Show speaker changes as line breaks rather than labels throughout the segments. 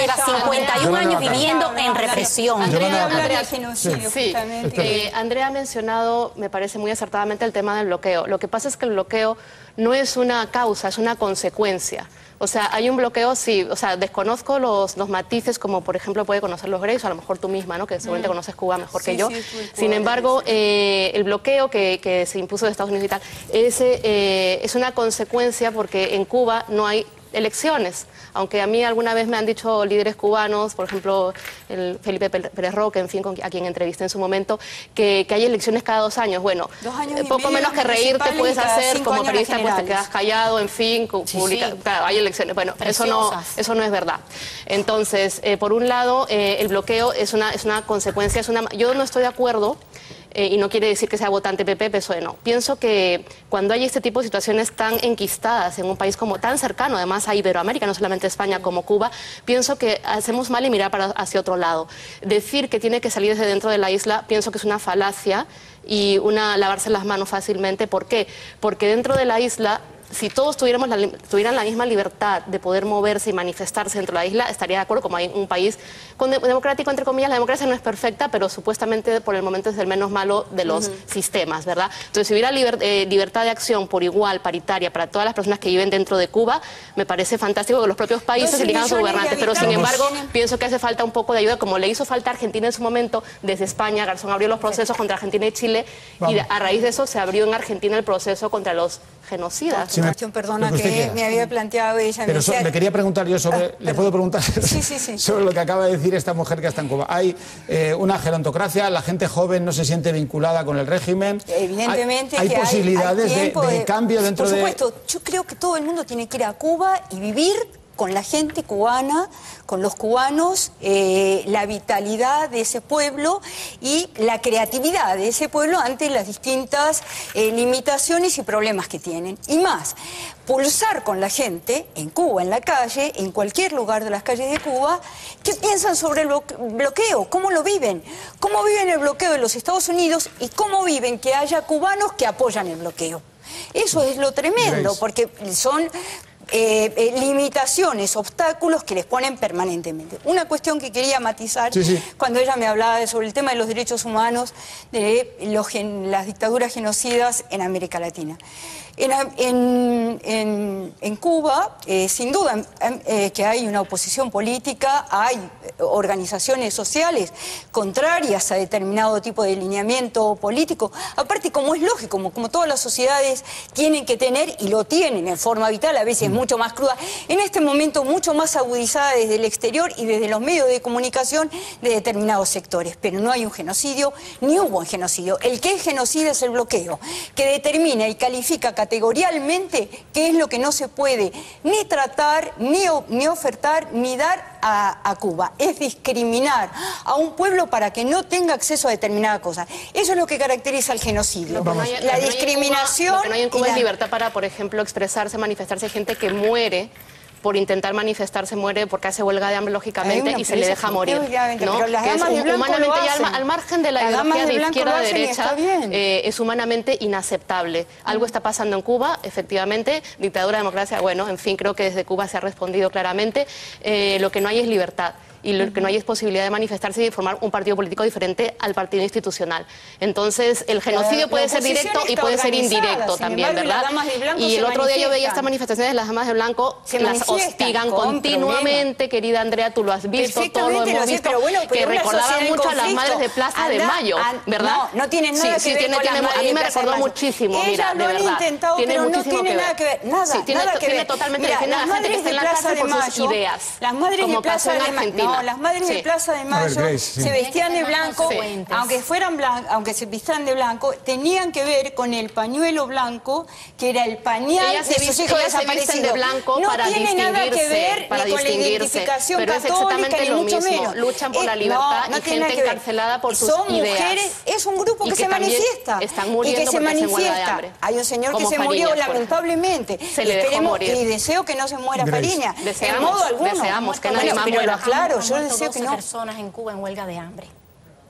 lleva 51 años viviendo en represión.
Andrea ha mencionado, me parece muy acertadamente, el tema del bloqueo. Lo que pasa es que el bloqueo no es una causa, es una consecuencia. O sea, hay un bloqueo, sí, o sea, desconozco los matices, como por ejemplo puede conocer los Grace, o a lo mejor tú misma, ¿no? Que seguramente conoces Cuba mejor que yo. Sin embargo, el bloqueo que se impuso de Estados Unidos y tal, es una consecuencia porque en Cuba no hay elecciones. Aunque a mí alguna vez me han dicho líderes cubanos, por ejemplo, el Felipe Pérez Roque, en fin, a quien entrevisté en su momento, que hay elecciones cada 2 años. Bueno, poco menos que reírte puedes hacer, como periodista pues te quedas callado, en fin, claro, hay elecciones. Bueno, eso no es verdad. Entonces, por un lado, el bloqueo es una consecuencia, yo no estoy de acuerdo. Y no quiere decir que sea votante PP, PSOE, no. Pienso que cuando hay este tipo de situaciones tan enquistadas en un país como tan cercano, además a Iberoamérica, no solamente España, como Cuba, pienso que hacemos mal en mirar hacia otro lado. Decir que tiene que salir desde dentro de la isla, pienso que es una falacia y lavarse las manos fácilmente. ¿Por qué? Porque dentro de la isla, si todos tuvieran la misma libertad de poder moverse y manifestarse dentro de la isla, estaría de acuerdo, como hay un país democrático, entre comillas. La democracia no es perfecta, pero supuestamente por el momento es el menos malo de los sistemas, ¿verdad? Entonces, si hubiera libertad de acción por igual, paritaria, para todas las personas que viven dentro de Cuba, me parece fantástico que los propios países elijan a sus gobernantes. Pero, sin embargo, pienso que hace falta un poco de ayuda, como le hizo falta a Argentina en su momento. Desde España, Garzón abrió los procesos contra Argentina y Chile, y a raíz de eso se abrió en Argentina el proceso contra los genocidas.
Perdona, que me había planteado ella.
Pero le quería preguntar yo sobre... ¿Le puedo preguntar?
Sí.
Sobre lo que acaba de decir esta mujer que está en Cuba. Hay una gerontocracia, la gente joven no se siente vinculada con el régimen.
Evidentemente
hay posibilidades de cambio dentro de...
Por supuesto, yo creo que todo el mundo tiene que ir a Cuba y vivir con la gente cubana, con los cubanos, la vitalidad de ese pueblo y la creatividad de ese pueblo ante las distintas limitaciones y problemas que tienen. Y más, pulsar con la gente en Cuba, en la calle, en cualquier lugar de las calles de Cuba, qué piensan sobre el bloqueo, cómo lo viven, cómo viven el bloqueo de los Estados Unidos y cómo viven que haya cubanos que apoyan el bloqueo. Eso es lo tremendo, porque son... limitaciones, obstáculos que les ponen permanentemente. Una cuestión que quería matizar cuando ella me hablaba sobre el tema de los derechos humanos, de las dictaduras genocidas en América Latina. En Cuba, sin duda que hay una oposición política, hay organizaciones sociales contrarias a determinado tipo de lineamiento político. Aparte, como es lógico, como todas las sociedades tienen que tener, y lo tienen en forma vital, a veces mucho más cruda, en este momento mucho más agudizada desde el exterior y desde los medios de comunicación de determinados sectores. Pero no hay un genocidio, ni hubo un genocidio. El que es genocida es el bloqueo, que determina y califica categorialmente qué es lo que no se puede ni tratar, ni ofertar, ni dar a Cuba. Es discriminar a un pueblo para que no tenga acceso a determinada cosa. Eso es lo que caracteriza el genocidio. La discriminación.
Lo que no hay en Cuba es libertad para, por ejemplo, expresarse, manifestarse. Hay gente que muere por intentar manifestarse, muere porque hace huelga de hambre, lógicamente, y se le deja morir, ¿no?
Pero las damas de blanco
humanamente,
lo hacen.
al margen de la ideología de izquierda a derecha, es humanamente inaceptable. Algo está pasando en Cuba, efectivamente, dictadura, democracia, bueno, en fin, creo que desde Cuba se ha respondido claramente. Lo que no hay es libertad. Y lo que no hay es posibilidad de manifestarse y de formar un partido político diferente al partido institucional. Entonces, el genocidio puede ser directo y puede ser indirecto también, ¿verdad? Y el otro día yo veía estas manifestaciones de las damas de blanco, las hostigan continuamente, querida Andrea, tú lo has visto, todos lo hemos visto, que recordaban mucho a las madres de Plaza de Mayo, ¿verdad?
No tienen nada que ver con las madres.
A mí me recordó muchísimo, mira, de verdad.
Tiene muchísimo que ver. Nada que ver, nada que ver.
Tiene totalmente que ver. Las madres de Plaza de Mayo,
las madres de Plaza de Mayo, las madres de Plaza de Mayo se vestían de blanco, aunque se vistan de blanco, tenían que ver con el pañuelo blanco, que era el pañal de sus hijos desaparecidos.
De blanco
no
para
tiene nada que ver ni con la identificación católica, ni mucho menos.
Luchan por la libertad y gente encarcelada por sus ideas.
Mujeres, es un grupo que se manifiesta.
Están muriendo
y que se manifiesta. Hay un señor que se murió lamentablemente.
Esperemos
y deseo que no se muera Fariña.
Deseamos que nadie más muera.
Claro, yo deseo que no.
personas en Cuba en huelga de hambre.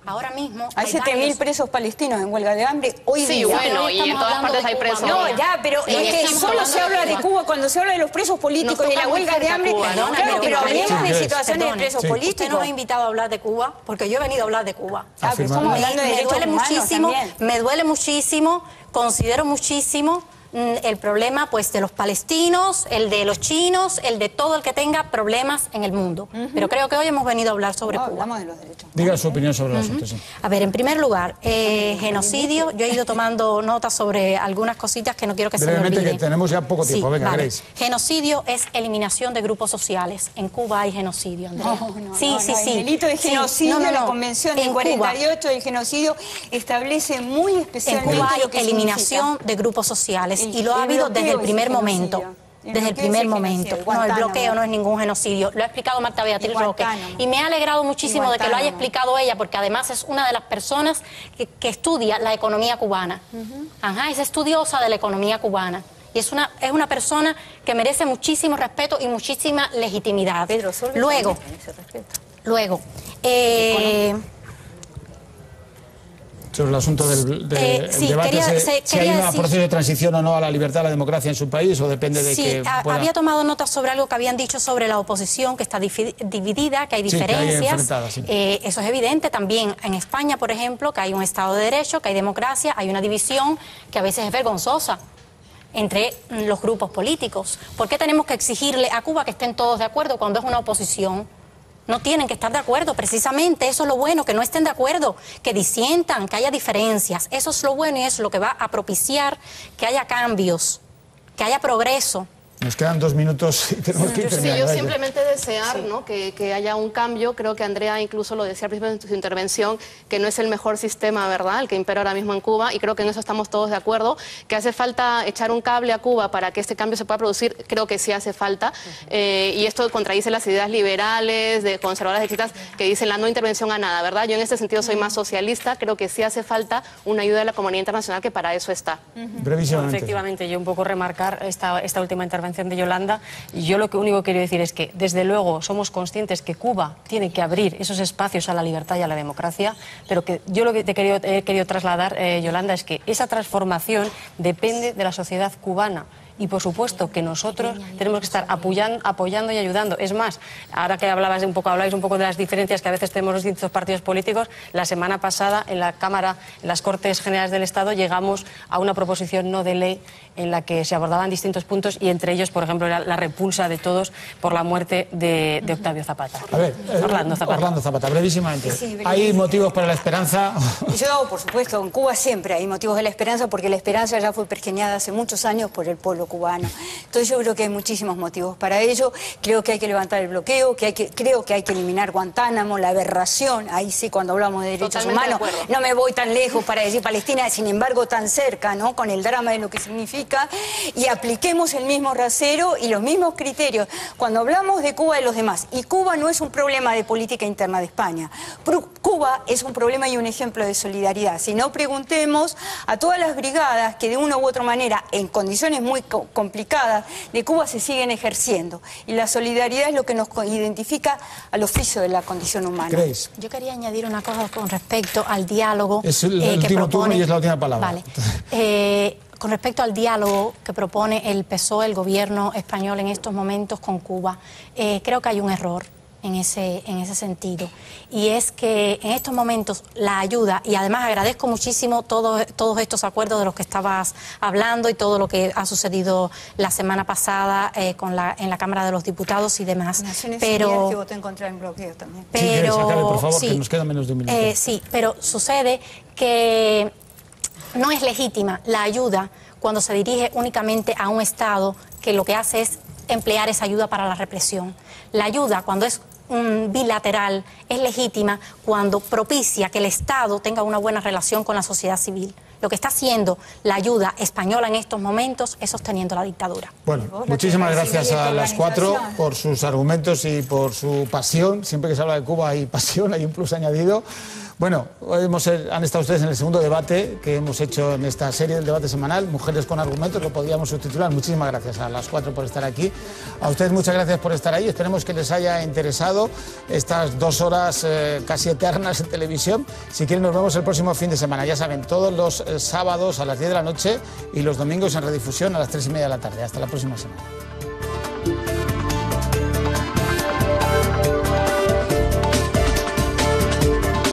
Ahora mismo
hay 7.000 presos palestinos en huelga de hambre hoy
Sí,
día.
bueno, y en todas partes hay presos.
No, ya, pero es que solo se habla de Cuba cuando se habla de los presos políticos y la huelga de hambre. Claro, pero hablemos de situaciones de presos políticos.
Usted nos ha invitado a hablar de Cuba porque yo he venido a hablar de Cuba.
Pero estamos hablando de derechos humanos
me duele muchísimo, considero muchísimo el problema pues de los palestinos, el de los chinos, el de todo el que tenga problemas en el mundo. Pero creo que hoy hemos venido a hablar sobre Cuba.
Hablamos de los derechos.
Diga su opinión sobre el asunto. Sí.
A ver, en primer lugar, genocidio. Yo he ido tomando notas sobre algunas cositas que no quiero que se me olviden.
Brevemente, que tenemos ya poco tiempo. Venga,
vale.
Grace.
Genocidio es eliminación de grupos sociales. En Cuba hay genocidio, Andrea. Sí.
El delito de genocidio, la Convención del 48 del genocidio establece muy especialmente
en Cuba hay
lo que
eliminación
significa
de grupos sociales y lo ha habido desde el primer momento. Desde el primer momento. No, el bloqueo no es ningún genocidio. Lo ha explicado Marta Beatriz Roque. Y me ha alegrado muchísimo de que lo haya explicado ella, porque además es una de las personas que estudia la economía cubana. Es estudiosa de la economía cubana. Y es una persona que merece muchísimo respeto y muchísima legitimidad. Luego,
sobre el asunto del debate, si hay un proceso de transición o no a la libertad, a la democracia en su país, o depende de que pueda...
había tomado nota sobre algo que habían dicho sobre la oposición, que está dividida, que hay diferencias. Eso es evidente también en España, por ejemplo, que hay un Estado de Derecho, que hay democracia, hay una división que a veces es vergonzosa entre los grupos políticos. ¿Por qué tenemos que exigirle a Cuba que estén todos de acuerdo cuando es una oposición? No tienen que estar de acuerdo, precisamente eso es lo bueno, que no estén de acuerdo, que disientan, que haya diferencias. Eso es lo bueno y es lo que va a propiciar que haya cambios, que haya progreso.
Nos quedan 2 minutos y tenemos que ir terminando.
Yo simplemente desear, ¿no?, que haya un cambio. Creo que Andrea incluso lo decía al principio de su intervención, que no es el mejor sistema, ¿verdad?, el que impera ahora mismo en Cuba, y creo que en eso estamos todos de acuerdo. Que hace falta echar un cable a Cuba para que este cambio se pueda producir, creo que sí hace falta. Y esto contradice las ideas liberales, de conservadoras de que dicen la no intervención a nada, ¿verdad? Yo en este sentido soy más socialista, creo que sí hace falta una ayuda de la comunidad internacional, que para eso está.
Brevísimamente.
Efectivamente, yo un poco remarcar esta última intervención de Yolanda. Yo lo único que quiero decir es que desde luego somos conscientes que Cuba tiene que abrir esos espacios a la libertad y a la democracia, pero que yo lo que he querido trasladar, Yolanda, es que esa transformación depende de la sociedad cubana. Y por supuesto que nosotros tenemos que estar apoyando y ayudando. Es más, ahora que habláis un poco de las diferencias que a veces tenemos los distintos partidos políticos, la semana pasada en la Cámara, en las Cortes Generales del Estado, llegamos a una proposición no de ley en la que se abordaban distintos puntos, y entre ellos, por ejemplo, la repulsa de todos por la muerte de Octavio Zapata.
A ver, Orlando Zapata, brevísimamente. ¿Hay motivos para la esperanza?
Yo, por supuesto, en Cuba siempre hay motivos de la esperanza, porque la esperanza ya fue pergeñada hace muchos años por el pueblo cubano. Entonces yo creo que hay muchísimos motivos para ello. Creo que hay que levantar el bloqueo, creo que hay que eliminar Guantánamo, la aberración. Ahí sí, cuando hablamos de derechos humanos, no me voy tan lejos para decir Palestina, sin embargo tan cerca, ¿no?, con el drama de lo que significa, y apliquemos el mismo rasero y los mismos criterios cuando hablamos de Cuba y los demás. Y Cuba no es un problema de política interna de España. Cuba es un problema y un ejemplo de solidaridad. Si no, preguntemos a todas las brigadas que de una u otra manera, en condiciones muy complicadas de Cuba, se siguen ejerciendo. Y la solidaridad es lo que nos identifica al oficio de la condición humana.
Grace.
Yo quería añadir una cosa con respecto al diálogo.
Es el último turno y es la última palabra.
Vale. Con respecto al diálogo que propone el PSOE, el gobierno español en estos momentos con Cuba, creo que hay un error en ese sentido. Y es que en estos momentos la ayuda, y además agradezco muchísimo todos estos acuerdos de los que estabas hablando y todo lo que ha sucedido la semana pasada en la Cámara de los Diputados y demás.
Pero que votó en contra del bloqueo también.
Pero,
por favor, que nos queda menos de un minuto.
Sí, pero sucede que no es legítima la ayuda cuando se dirige únicamente a un Estado que lo que hace es emplear esa ayuda para la represión. La ayuda, cuando es bilateral, es legítima cuando propicia que el Estado tenga una buena relación con la sociedad civil. Lo que está haciendo la ayuda española en estos momentos es sosteniendo la dictadura.
Bueno, muchísimas gracias a las 4 por sus argumentos y por su pasión. Siempre que se habla de Cuba hay pasión, hay un plus añadido. Bueno, hoy han estado ustedes en el segundo debate que hemos hecho en esta serie del debate semanal, Mujeres con Argumentos, lo podríamos subtitular. Muchísimas gracias a las 4 por estar aquí. A ustedes muchas gracias por estar ahí. Esperemos que les haya interesado estas 2 horas casi eternas en televisión. Si quieren, nos vemos el próximo fin de semana. Ya saben, todos los sábados a las 10 de la noche y los domingos en redifusión a las 3:30 de la tarde. Hasta la próxima semana.